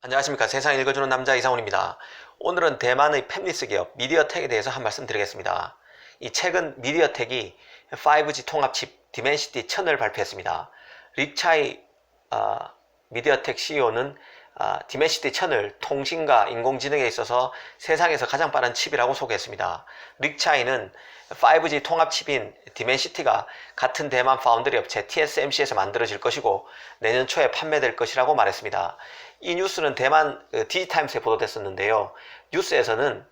안녕하십니까. 세상 읽어주는 남자 이상훈입니다. 오늘은 대만의 팹리스 기업 미디어텍에 대해서 한 말씀 드리겠습니다. 이 최근 미디어텍이 5G 통합칩 디멘시티 1000을 발표했습니다. 릭차이 미디어텍 CEO는 디멘시티 1000을 통신과 인공지능에 있어서 세상에서 가장 빠른 칩이라고 소개했습니다. 릭차이는 5G 통합칩인 디멘시티가 같은 대만 파운드리 업체 TSMC에서 만들어질 것이고 내년 초에 판매될 것이라고 말했습니다. 이 뉴스는 대만 디지타임스에 보도됐었는데요. 뉴스에서는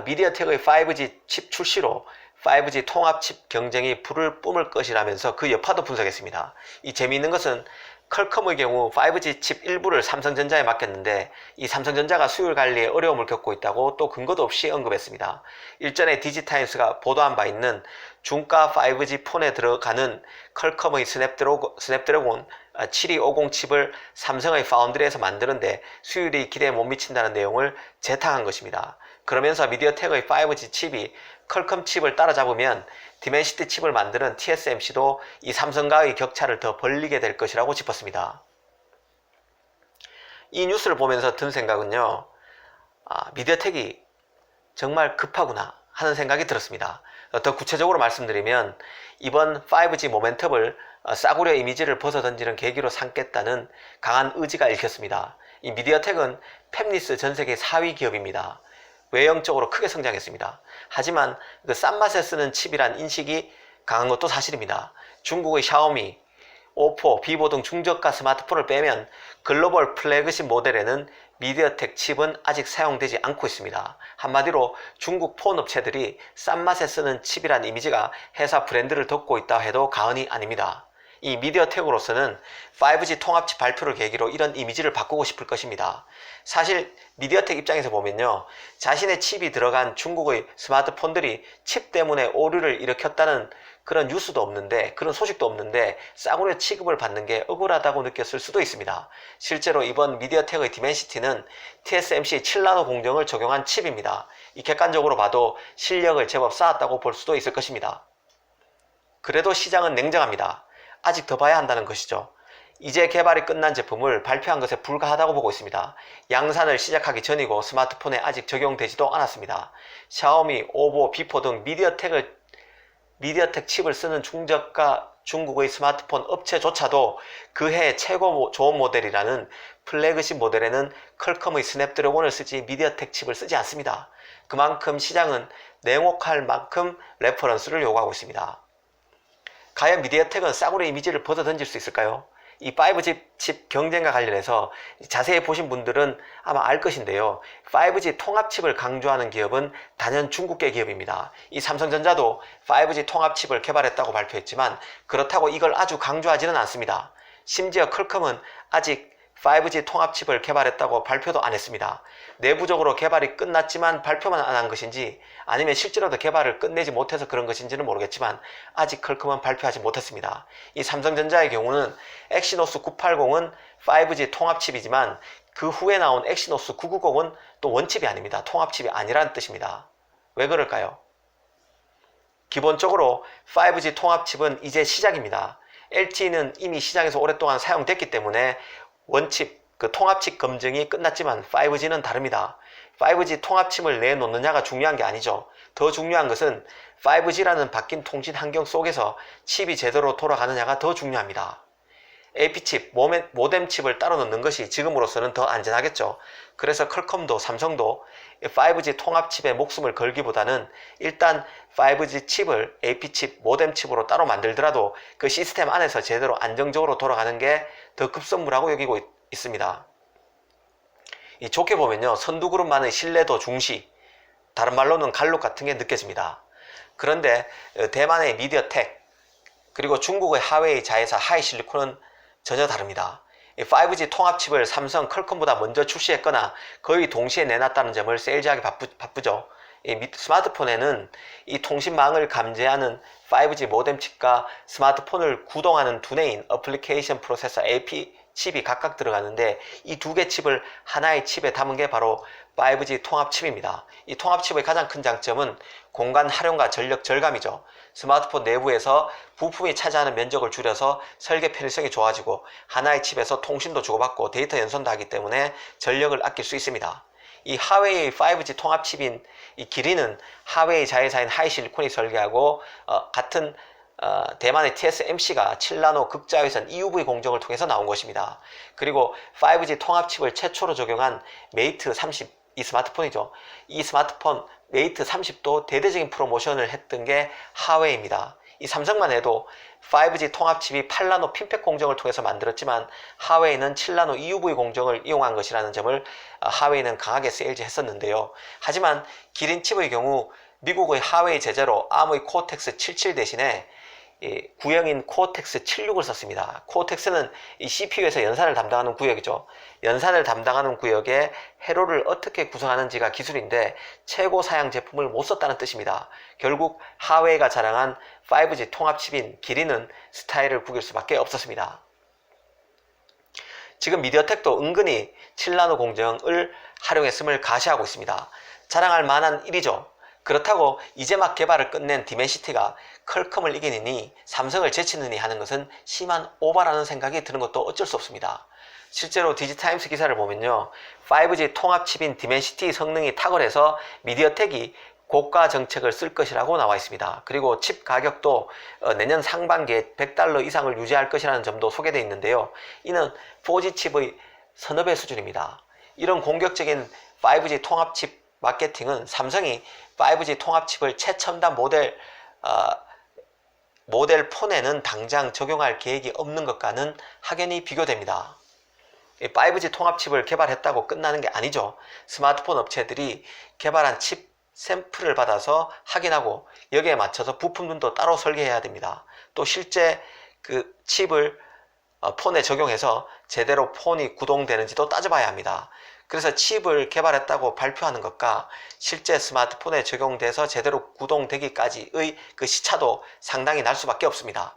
미디어텍의 5G 칩 출시로 5G 통합칩 경쟁이 불을 뿜을 것이라면서 그 여파도 분석했습니다. 이 재미있는 것은 퀄컴의 경우 5G 칩 일부를 삼성전자에 맡겼는데 이 삼성전자가 수율 관리에 어려움을 겪고 있다고 또 근거도 없이 언급했습니다. 일전에 디지타임스가 보도한 바 있는 중가 5G 폰에 들어가는 퀄컴의 스냅드래곤 7250 칩을 삼성의 파운드리에서 만드는데 수율이 기대에 못 미친다는 내용을 재탕한 것입니다. 그러면서 미디어텍의 5G 칩이 퀄컴 칩을 따라잡으면 디멘시티 칩을 만드는 TSMC도 이 삼성과의 격차를 더 벌리게 될 것이라고 짚었습니다. 이 뉴스를 보면서 든 생각은요, 미디어텍이 정말 급하구나 하는 생각이 들었습니다. 더 구체적으로 말씀드리면 이번 5G 모멘텀을 싸구려 이미지를 벗어던지는 계기로 삼겠다는 강한 의지가 읽혔습니다. 이 미디어텍은 팹리스 전세계 4위 기업입니다. 외형적으로 크게 성장했습니다. 하지만 그 싼 맛에 쓰는 칩이란 인식이 강한 것도 사실입니다. 중국의 샤오미, 오포, 비보 등 중저가 스마트폰을 빼면 글로벌 플래그십 모델에는 미디어텍 칩은 아직 사용되지 않고 있습니다. 한마디로 중국 폰 업체들이 싼 맛에 쓰는 칩이란 이미지가 회사 브랜드를 덮고 있다 해도 과언이 아닙니다. 이 미디어텍으로서는 5G 통합칩 발표를 계기로 이런 이미지를 바꾸고 싶을 것입니다. 사실 미디어텍 입장에서 보면요, 자신의 칩이 들어간 중국의 스마트폰들이 칩 때문에 오류를 일으켰다는 그런 뉴스도 없는데, 그런 소식도 없는데 싸구려 취급을 받는 게 억울하다고 느꼈을 수도 있습니다. 실제로 이번 미디어텍의 디멘시티는 TSMC 7나노 공정을 적용한 칩입니다. 이 객관적으로 봐도 실력을 제법 쌓았다고 볼 수도 있을 것입니다. 그래도 시장은 냉정합니다. 아직 더 봐야 한다는 것이죠. 이제 개발이 끝난 제품을 발표한 것에 불과하다고 보고 있습니다. 양산을 시작하기 전이고 스마트폰에 아직 적용되지도 않았습니다. 샤오미, 오보, 비포 등 미디어텍 칩을 쓰는 중저가 중국의 스마트폰 업체조차도 그해 최고 좋은 모델이라는 플래그십 모델에는 퀄컴의 스냅드래곤을 쓰지 미디어텍 칩을 쓰지 않습니다. 그만큼 시장은 냉혹할 만큼 레퍼런스를 요구하고 있습니다. 과연 미디어텍은 싸구려 이미지를 벗어던질 수 있을까요? 이 5G 칩 경쟁과 관련해서 자세히 보신 분들은 아마 알 것인데요. 5G 통합칩을 강조하는 기업은 단연 중국계 기업입니다. 이 삼성전자도 5G 통합칩을 개발했다고 발표했지만 그렇다고 이걸 아주 강조하지는 않습니다. 심지어 퀄컴은 아직 5G 통합칩을 개발했다고 발표도 안 했습니다. 내부적으로 개발이 끝났지만 발표만 안 한 것인지 아니면 실제로도 개발을 끝내지 못해서 그런 것인지는 모르겠지만 아직 퀄컴은 발표하지 못했습니다. 이 삼성전자의 경우는 엑시노스 980은 5G 통합칩이지만 그 후에 나온 엑시노스 990은 또 원칩이 아닙니다. 통합칩이 아니라는 뜻입니다. 왜 그럴까요? 기본적으로 5G 통합칩은 이제 시작입니다. LTE는 이미 시장에서 오랫동안 사용됐기 때문에 원칩, 통합칩 검증이 끝났지만 5G는 다릅니다. 5G 통합칩을 내놓느냐가 중요한 게 아니죠. 더 중요한 것은 5G라는 바뀐 통신 환경 속에서 칩이 제대로 돌아가느냐가 더 중요합니다. AP칩, 모뎀 칩을 따로 넣는 것이 지금으로서는 더 안전하겠죠. 그래서 퀄컴도 삼성도 5G 통합칩에 목숨을 걸기보다는 일단 5G 칩을 AP칩, 모뎀 칩으로 따로 만들더라도 그 시스템 안에서 제대로 안정적으로 돌아가는 게 더 급선무라고 여기고 있습니다. 좋게 보면요, 선두그룹만의 신뢰도 중시, 다른 말로는 갈록 같은 게 느껴집니다. 그런데 대만의 미디어텍, 그리고 중국의 하웨이 자회사 하이실리콘은 전혀 다릅니다. 5G 통합칩을 삼성, 퀄컴보다 먼저 출시했거나 거의 동시에 내놨다는 점을 세일즈하기 바쁘죠. 스마트폰에는 이 통신망을 감지하는 5G 모뎀 칩과 스마트폰을 구동하는 두뇌인 어플리케이션 프로세서 칩이 각각 들어가는데 이 두 개 칩을 하나의 칩에 담은 게 바로 5G 통합칩입니다. 이 통합칩의 가장 큰 장점은 공간 활용과 전력 절감이죠. 스마트폰 내부에서 부품이 차지하는 면적을 줄여서 설계 편의성이 좋아지고 하나의 칩에서 통신도 주고받고 데이터 연선도 하기 때문에 전력을 아낄 수 있습니다. 이 하웨이의 5G 통합칩인 이 기린은 하웨이 자회사인 하이실리콘이 설계하고 같은 대만의 TSMC가 7나노 극자외선 EUV 공정을 통해서 나온 것입니다. 그리고 5G 통합칩을 최초로 적용한 메이트 30, 이 스마트폰이죠. 이 스마트폰 메이트 30도 대대적인 프로모션을 했던 게 하웨이입니다. 이 삼성만 해도 5G 통합칩이 8나노 핀팩 공정을 통해서 만들었지만 하웨이는 7나노 EUV 공정을 이용한 것이라는 점을 하웨이는 강하게 세일즈 했었는데요. 하지만 기린칩의 경우 미국의 하웨이 제재로 ARM의 코어텍스 77 대신에 구형인 코어텍스 76을 썼습니다. 코어텍스는 이 CPU에서 연산을 담당하는 구역이죠. 연산을 담당하는 구역에 회로를 어떻게 구성하는지가 기술인데 최고 사양 제품을 못 썼다는 뜻입니다. 결국 하웨이가 자랑한 5G 통합칩인 기린은 스타일을 구길 수밖에 없었습니다. 지금 미디어텍도 은근히 7나노 공정을 활용했음을 가시하고 있습니다. 자랑할 만한 일이죠. 그렇다고 이제 막 개발을 끝낸 디멘시티가 퀄컴을 이기느니 삼성을 제치느니 하는 것은 심한 오바라는 생각이 드는 것도 어쩔 수 없습니다. 실제로 디지타임스 기사를 보면요, 5G 통합칩인 디멘시티 성능이 탁월해서 미디어텍이 고가 정책을 쓸 것이라고 나와 있습니다. 그리고 칩 가격도 내년 상반기에 $100 이상을 유지할 것이라는 점도 소개되어 있는데요. 이는 4G 칩의 서너 배 수준입니다. 이런 공격적인 5G 통합칩 마케팅은 삼성이 5G 통합칩을 최첨단 모델 폰에는 당장 적용할 계획이 없는 것과는 확연히 비교됩니다. 5G 통합칩을 개발했다고 끝나는 게 아니죠. 스마트폰 업체들이 개발한 칩 샘플을 받아서 확인하고 여기에 맞춰서 부품들도 따로 설계해야 됩니다. 또 실제 그 칩을 폰에 적용해서 제대로 폰이 구동되는지도 따져봐야 합니다. 그래서 칩을 개발했다고 발표하는 것과 실제 스마트폰에 적용돼서 제대로 구동되기까지의 그 시차도 상당히 날 수밖에 없습니다.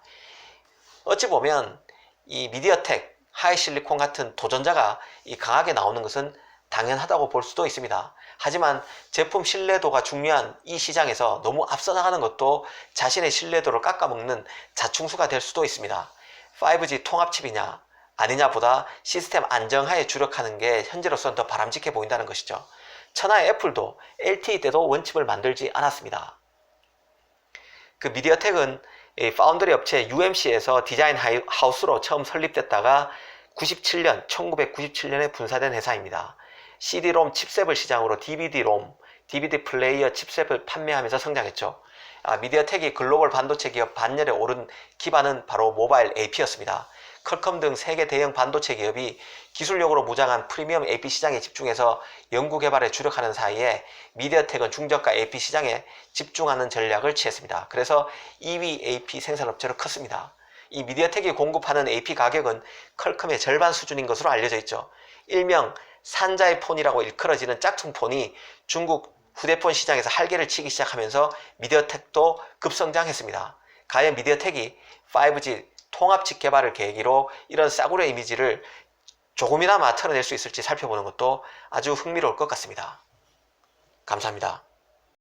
어찌 보면 이 미디어텍, 하이실리콘 같은 도전자가 강하게 나오는 것은 당연하다고 볼 수도 있습니다. 하지만 제품 신뢰도가 중요한 이 시장에서 너무 앞서 나가는 것도 자신의 신뢰도를 깎아먹는 자충수가 될 수도 있습니다. 5G 통합칩이냐 아니냐보다 시스템 안정화에 주력하는 게 현재로서는 더 바람직해 보인다는 것이죠. 천하의 애플도 LTE 때도 원칩을 만들지 않았습니다. 그 미디어텍은 파운드리 업체 UMC에서 디자인 하우스로 처음 설립됐다가 1997년에 분사된 회사입니다. CD-ROM 칩셋을 시장으로 DVD-ROM, DVD 플레이어 칩셋을 판매하면서 성장했죠. 미디어텍이 글로벌 반도체 기업 반열에 오른 기반은 바로 모바일 AP였습니다. 퀄컴 등 세계 대형 반도체 기업이 기술력으로 무장한 프리미엄 AP 시장에 집중해서 연구개발에 주력하는 사이에 미디어텍은 중저가 AP 시장에 집중하는 전략을 취했습니다. 그래서 2위 AP 생산업체로 컸습니다. 이 미디어텍이 공급하는 AP 가격은 퀄컴의 절반 수준인 것으로 알려져 있죠. 일명 산자의 폰이라고 일컬어지는 짝퉁폰이 중국 휴대폰 시장에서 활개를 치기 시작하면서 미디어텍도 급성장했습니다. 과연 미디어텍이 5G 통합칩 개발을 계기로 이런 싸구려 이미지를 조금이나마 털어낼 수 있을지 살펴보는 것도 아주 흥미로울 것 같습니다. 감사합니다.